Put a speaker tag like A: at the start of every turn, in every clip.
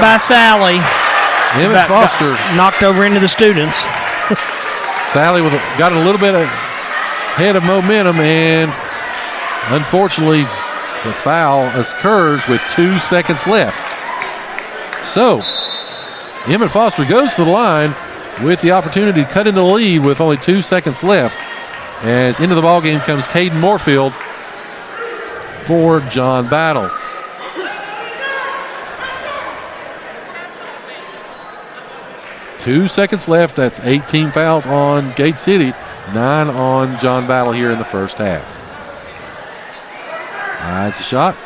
A: by Sally.
B: Emmett Foster
A: knocked over into the students.
B: Sally got a little bit ahead of momentum, and unfortunately the foul occurs with 2 seconds left. So Emmett Foster goes to the line with the opportunity to cut into the lead with only 2 seconds left. As into the ballgame comes Caden Moorfield for John Battle. Two seconds left. That's 18 fouls on Gate City, 9 on John Battle here in the first half. Eyes the shot.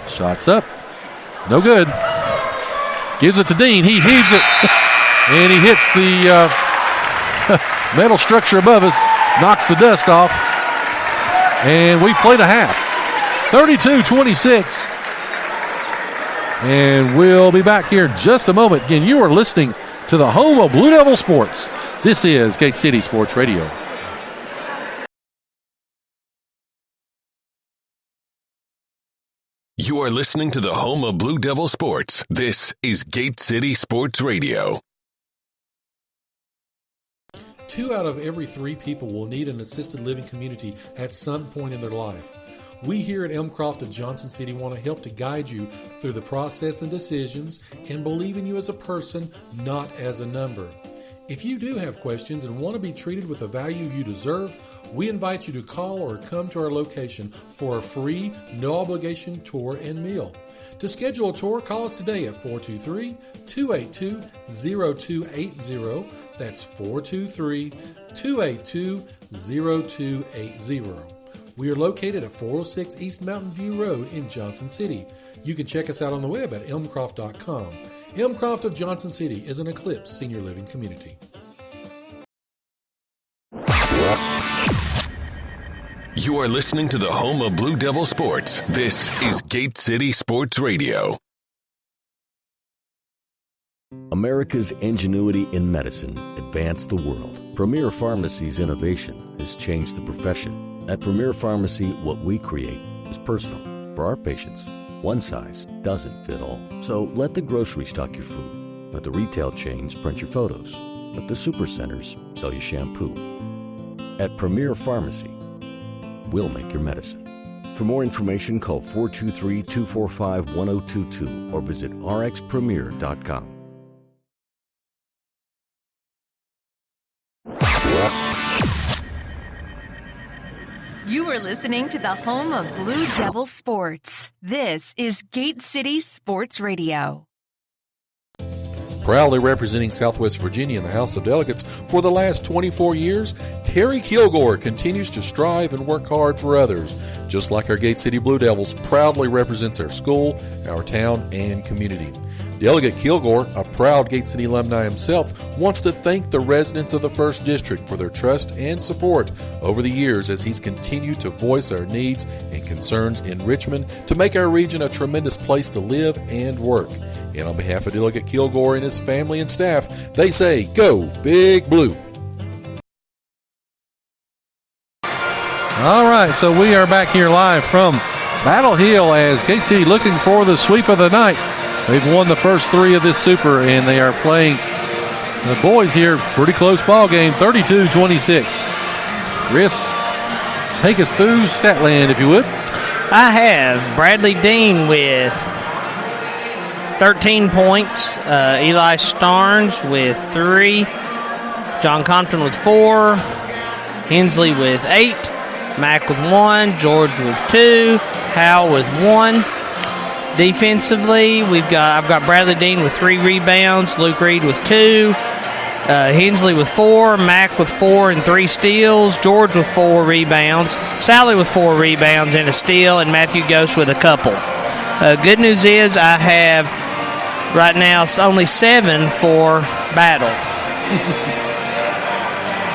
B: Shot's up. No good. Gives it to Dean. He heaves it. And he hits the metal structure above us. Knocks the dust off. And we've played a half. 32-26. And we'll be back here in just a moment. Again, you are listening to the home of Blue Devil Sports. This is Gate City Sports Radio.
C: You are listening to the home of Blue Devil Sports. This is Gate City Sports Radio.
D: 2 out of every 3 people will need an assisted living community at some point in their life. We here at Elmcroft of Johnson City want to help to guide you through the process and decisions and believe in you as a person, not as a number. If you do have questions and want to be treated with the value you deserve, we invite you to call or come to our location for a free, no-obligation tour and meal. To schedule a tour, call us today at 423-282-0280. That's 423-282-0280. We are located at 406 East Mountain View Road in Johnson City. You can check us out on the web at elmcroft.com. Elmcroft of Johnson City is an Eclipse senior living community.
C: You are listening to the home of Blue Devil Sports. This is Gate City Sports Radio.
E: America's ingenuity in medicine advanced the world. Premier Pharmacy's innovation has changed the profession. At Premier Pharmacy, what we create is personal. For our patients, one size doesn't fit all. So let the grocery stock your food. Let the retail chains print your photos. Let the supercenters sell you shampoo. At Premier Pharmacy, we'll make your medicine. For more information, call 423-245-1022 or visit rxpremier.com.
F: You are listening to the home of Blue Devil Sports. This is Gate City Sports Radio.
D: Proudly representing Southwest Virginia in the House of Delegates for the last 24 years, Terry Kilgore continues to strive and work hard for others. Just like our Gate City Blue Devils proudly represents our school, our town, and community. Delegate Kilgore, a proud Gate City alumni himself, wants to thank the residents of the 1st District for their trust and support over the years as he's continued to voice our needs and concerns in Richmond to make our region a tremendous place to live and work. And on behalf of Delegate Kilgore and his family and staff, they say, go Big Blue.
B: All right, so we are back here live from Battle Hill as Gate City looking for the sweep of the night. They've won the first 3 of this super, and they are playing the boys here. Pretty close ball game, 32-26. Chris, take us through Statland, if you would.
A: I have Bradley Dean with 13 points, Eli Starnes with 3, John Compton with 4, Hensley with 8, Mack with 1, George with 2, Howell with 1. Defensively, I've got Bradley Dean with 3 rebounds, Luke Reed with 2, Hensley with 4, Mack with 4 and 3 steals, George with 4 rebounds, Sally with 4 rebounds and a steal, and Matthew Ghost with a couple. Good news is I have right now only 7 for Battle.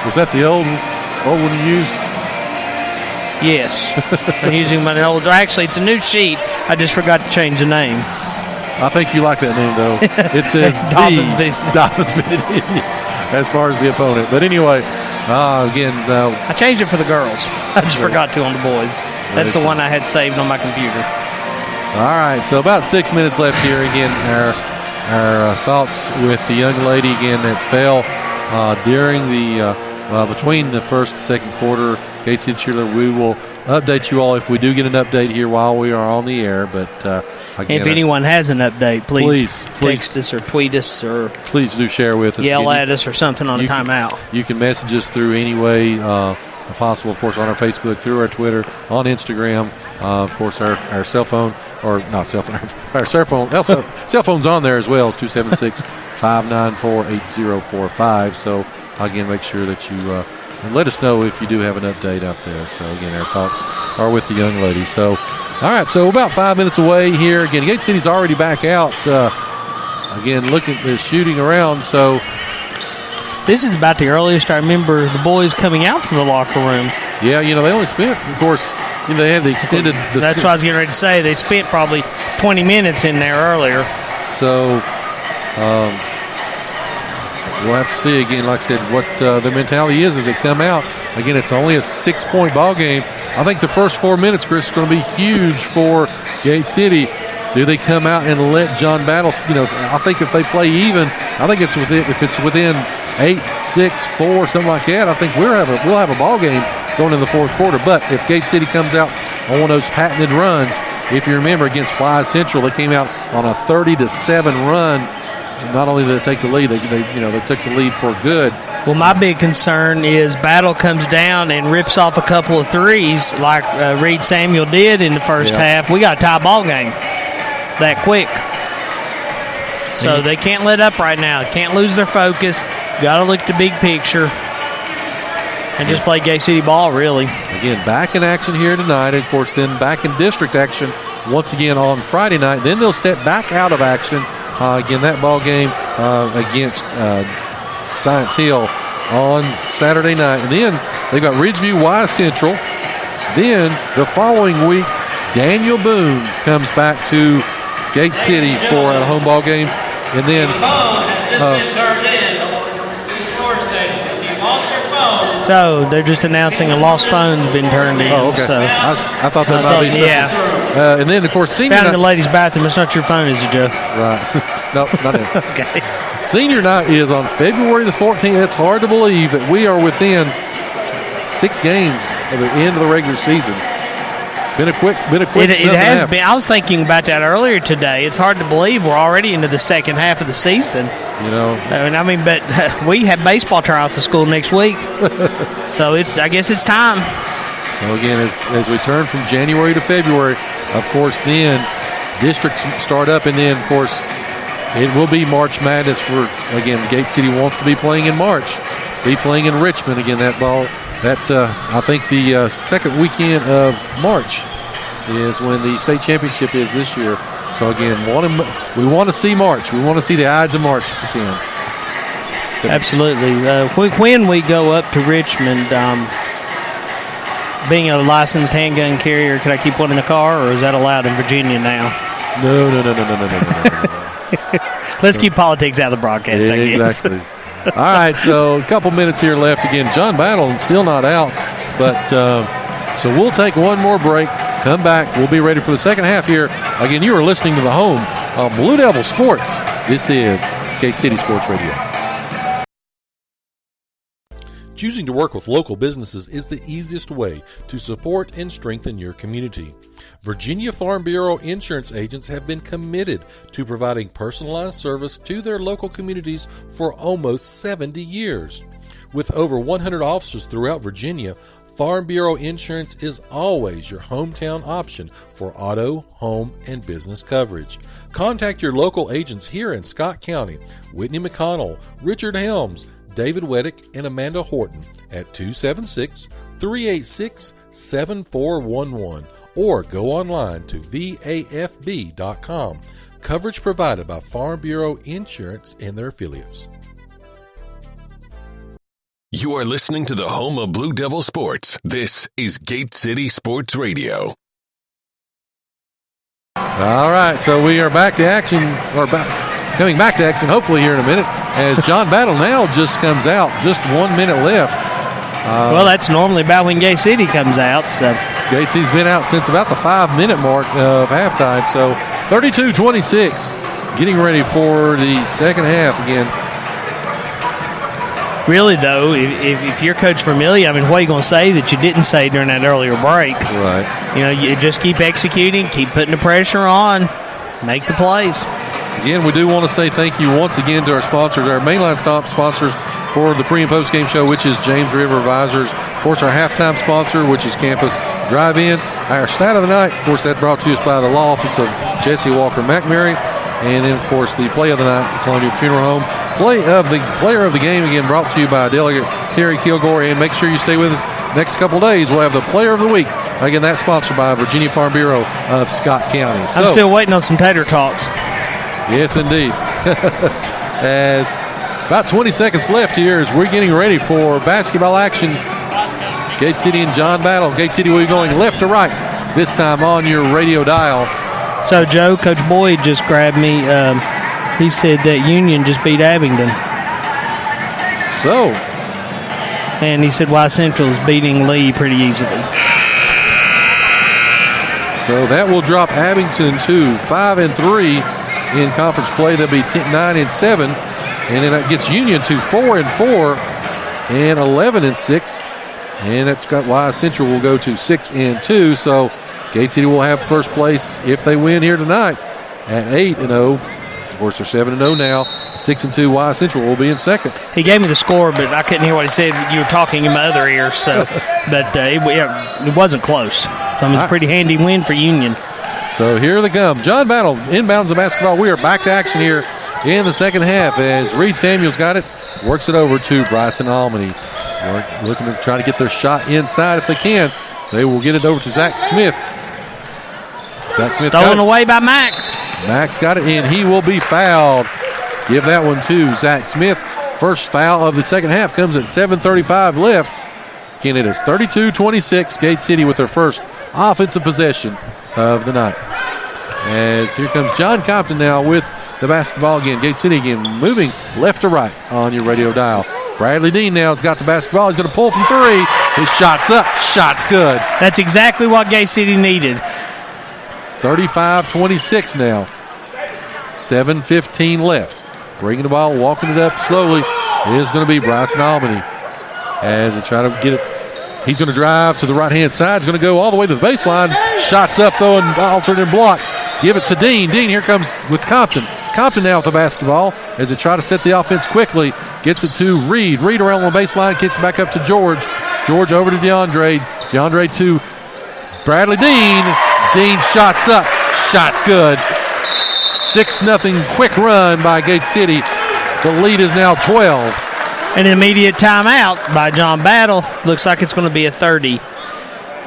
B: Was that the old one you used?
A: Yes. I'm using my old. Actually, it's a new sheet. I just forgot to change the name.
B: I think you like that name, though. It says Dobbins Indians as far as the opponent. But anyway, again.
A: I changed it for the girls. I just forgot to on the boys. That's the one I had saved on my computer.
B: All right, so about 6 minutes left here. Again, our our thoughts with the young lady again that fell during the between the first and second quarter. Gate City Cheerleader, we will update you all if we do get an update here while we are on the air. But again,
A: if anyone has an update, please
B: please
A: text us or tweet us or
B: please do share with us.
A: Yell at us or something on a timeout.
B: You can message us through any way possible, of course, on our Facebook, through our Twitter, on Instagram. Of course, our cell phone, or not cell phone, our cell phone's on there as well. It's 276-594-8045. So, again, make sure that you let us know if you do have an update out there. So, again, our thoughts are with the young lady. So, all right, so about 5 minutes away here. Again, Gate City's already back out. Again, looking at the shooting around. So,
A: this is about the earliest I remember the boys coming out from the locker room.
B: Yeah, they only spent, of course, they had the extended.
A: That's what I was getting ready to say. They spent probably 20 minutes in there earlier.
B: So we'll have to see again, like I said, what their mentality is as they come out. Again, it's only a 6-point ball game. I think the first 4 minutes, Chris, is going to be huge for Gate City. Do they come out and let John Battle? I think if they play even, I think if it's within 8, 6, 4, something like that, I think we'll have a ball game going in the fourth quarter. But if Gate City comes out on one of those patented runs, if you remember against Wise Central, they came out on a 30-7 run. Not only did they take the lead, they took the lead for good.
A: Well, my big concern is Battle comes down and rips off a couple of threes like Reed Samuel did in the first half. We got a tie ball game that quick. So they can't let up right now. Can't lose their focus. Got to look at the big picture and just play Gate City ball, really.
B: Again, back in action here tonight. And, of course, then back in district action once again on Friday night. Then they'll step back out of action. Again, that ball game against Science Hill on Saturday night. And then they've got Ridgeview Wise Central. Then the following week, Daniel Boone comes back to Gate City for a home ball game. And then
A: so they're just announcing a lost phone's been turned in.
B: Oh, okay.
A: So
B: I thought that might be something.
A: Yeah.
B: And then, of course, senior
A: found
B: night.
A: in the ladies' bathroom. It's not your phone, is it, Joe?
B: Right. No, not it.
A: Okay.
B: Senior night is on February the 14th. It's hard to believe that we are within 6 games of the end of the regular season. Been a quick.
A: It has been. I was thinking about that earlier today. It's hard to believe we're already into the second half of the season. But we have baseball tryouts at school next week, so I guess it's time.
B: So again, as we turn from January to February, of course, then districts start up, and then of course it will be March Madness for again. Gate City wants to be playing in March, be playing in Richmond again. I think the second weekend of March is when the state championship is this year. So again, we want to see March. We want to see the Ides of March if we can.
A: Absolutely. When we go up to Richmond, being a licensed handgun carrier, can I keep one in the car, or is that allowed in Virginia now?
B: No.
A: Let's keep politics out of the broadcast, I guess.
B: Exactly. All right, so a couple minutes here left. Again, John Battle still not out, but so we'll take one more break, come back. We'll be ready for the second half here. Again, you are listening to the home of Blue Devil Sports. This is Gate City Sports Radio.
D: Choosing to work with local businesses is the easiest way to support and strengthen your community. Virginia Farm Bureau insurance agents have been committed to providing personalized service to their local communities for almost 70 years. With over 100 offices throughout Virginia, Farm Bureau Insurance is always your hometown option for auto, home, and business coverage. Contact your local agents here in Scott County, Whitney McConnell, Richard Helms, David Weddick, and Amanda Horton at 276-386-7411 or go online to vafb.com. Coverage provided by Farm Bureau Insurance and their affiliates.
C: You are listening to the home of Blue Devil Sports. This is Gate City Sports Radio.
B: All right, so we are back to action, coming back to action hopefully here in a minute, as John Battle now just comes out, just 1 minute left.
A: Well, that's normally about when Gate City comes out. So
B: Gate City's been out since about the 5 minute mark of halftime, so 32-26. getting ready for the second half again.
A: Really, though, if you're Coach Vermillion, I mean, what are you going to say that you didn't say during that earlier break?
B: Right.
A: You know, you just keep executing, keep putting the pressure on, make the plays.
B: Again, we do want to say thank you once again to our sponsors, our mainline sponsors for the pre- and post-game show, which is James River Advisors. Of course, our halftime sponsor, which is Campus Drive-In. Our stat of the night, of course, that brought to us by the law office of Jesse Walker McMurray. And then, of course, the play of the night, the Columbia Funeral Home. Player of the game, again, brought to you by Delegate Terry Kilgore. And make sure you stay with us next couple of days. We'll have the player of the week. Again, that's sponsored by Virginia Farm Bureau of Scott County.
A: I'm still waiting on some tater tots.
B: Yes, indeed. As about 20 seconds left here as we're getting ready for basketball action. Gate City and John Battle. Gate City will be going left to right, this time on your radio dial.
A: So, Joe, Coach Boyd just grabbed me. He said that Union just beat Abingdon.
B: So.
A: And he said Y Central is beating Lee pretty easily.
B: So that will drop Abingdon to 5-3 in conference play. They'll be 9-7. And then that gets Union to 4-4 and 11-6. And that's got Y Central will go to 6-2. So Gate City will have first place if they win here tonight at 8-0. Of course, they're 7-0 now. 6-2. Y Central will be in second.
A: He gave me the score, but I couldn't hear what he said. You were talking in my other ear, so but it wasn't close. I mean, it's a pretty handy win for Union.
B: So here they come. John Battle inbounds the basketball. We are back to action here in the second half as Reed Samuels got it, works it over to Bryson Almany. Looking to try to get their shot inside if they can. They will get it over to Zach Smith. Zach Smith
A: stolen away by Mack.
B: Mack's got it, and he will be fouled. Give that one to Zach Smith. First foul of the second half comes at 7:35 left. Again, it is 32-26. Gate City with their first offensive possession of the night. As here comes John Compton now with the basketball again. Gate City again moving left to right on your radio dial. Bradley Dean now has got the basketball. He's going to pull from three. His shot's up. Shot's good.
A: That's exactly what Gate City needed.
B: 35-26 now. 7:15 left. Bringing the ball, walking it up slowly is going to be Bryson Almany. As they try to get it, he's going to drive to the right-hand side. He's going to go all the way to the baseline. Shots up, though, and altered and blocked. Give it to Dean. Dean here comes with Compton. Compton now with the basketball as they try to set the offense quickly. Gets it to Reed. Reed around the baseline. Gets it back up to George. George over to DeAndre. DeAndre to Bradley Dean. Dean shots up. Shot's good. 6-0 quick run by Gate City. The lead is now 12.
A: An immediate timeout by John Battle. Looks like it's going to be a 30.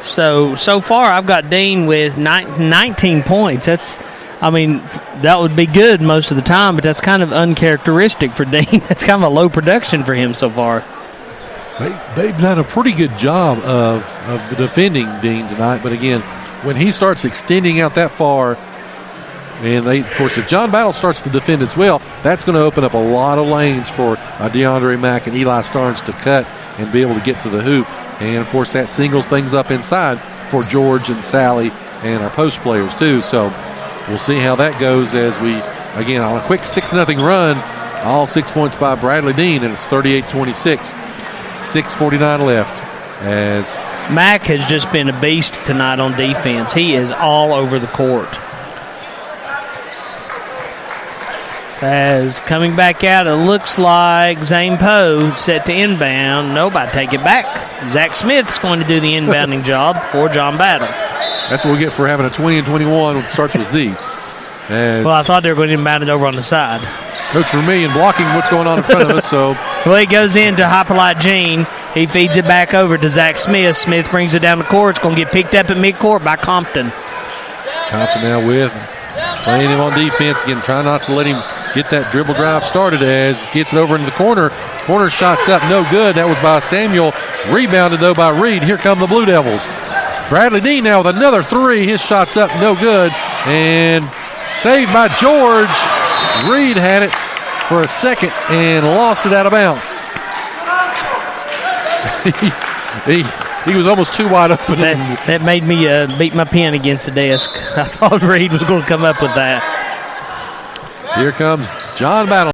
A: So far I've got Dean with 19 points. That would be good most of the time, but that's kind of uncharacteristic for Dean. That's kind of a low production for him so far.
B: They've done a pretty good job of defending Dean tonight, but again, when he starts extending out that far, and of course, if John Battle starts to defend as well, that's going to open up a lot of lanes for DeAndre Mack and Eli Starnes to cut and be able to get to the hoop. And, of course, that singles things up inside for George and Sally and our post players, too. So we'll see how that goes as we, again, on a quick 6-0 run, all 6 points by Bradley Dean, and it's 38-26. 6:49 left as
A: Mack has just been a beast tonight on defense. He is all over the court. As coming back out, it looks like Zane Poe set to inbound. Nobody take it back. Zach Smith's going to do the inbounding job for John Battle.
B: That's what we get for having a 20 and 21 when it starts with Z.
A: Well, I thought they were going to inbound it over on the side.
B: Coach Vermillion blocking what's going on in front of us. So,
A: well, he goes into Hippolyte Jean. He feeds it back over to Zach Smith. Smith brings it down the court. It's going to get picked up at midcourt by Compton.
B: Compton now with playing him on defense again, trying not to let him get that dribble drive started as gets it over into the corner. Corner shots up, no good. That was by Samuel. Rebounded, though, by Reed. Here come the Blue Devils. Bradley Dean now with another three. His shot's up, no good. And saved by George. Reed had it for a second and lost it out of bounds. He was almost too wide open.
A: That made me beat my pen against the desk. I thought Reed was going to come up with that.
B: Here comes John Battle.